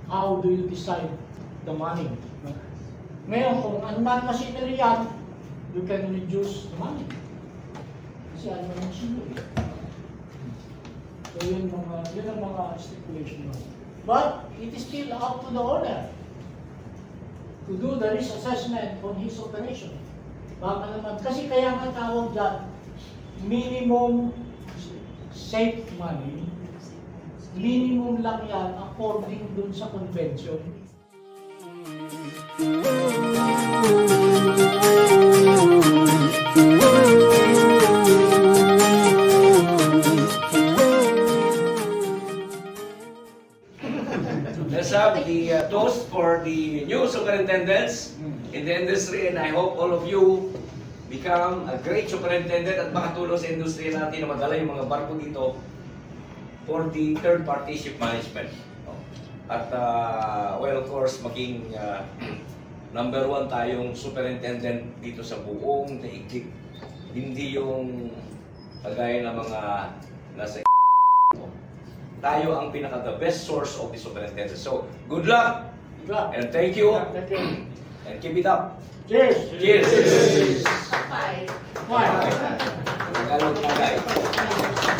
how do you decide the money? Ngayon, kung unmanned machinery yan, you can reduce the money. Kasi unmanned machinery. So yun ang mga stipulation. But it is still up to the owner to do the risk assessment on his operation. Baka naman, kasi kaya nga tawag dyan, minimum safe money, minimum lang yan according dun sa convention. Let's have the toast for the new superintendents in the industry, and I hope all of you become a great superintendent at makatulong sa industriya natin na madala yung mga barko dito for the third-party ship management. At well, of course, maging number 1 tayong superintendent dito sa buong daigdig. Hindi yung kagaya ng mga nasa tayo ang pinaka-the best source of the superintendent. So, good luck! And thank you! And keep it up! Cheers! Cheers! Bye! Bye! Tagalog na guys.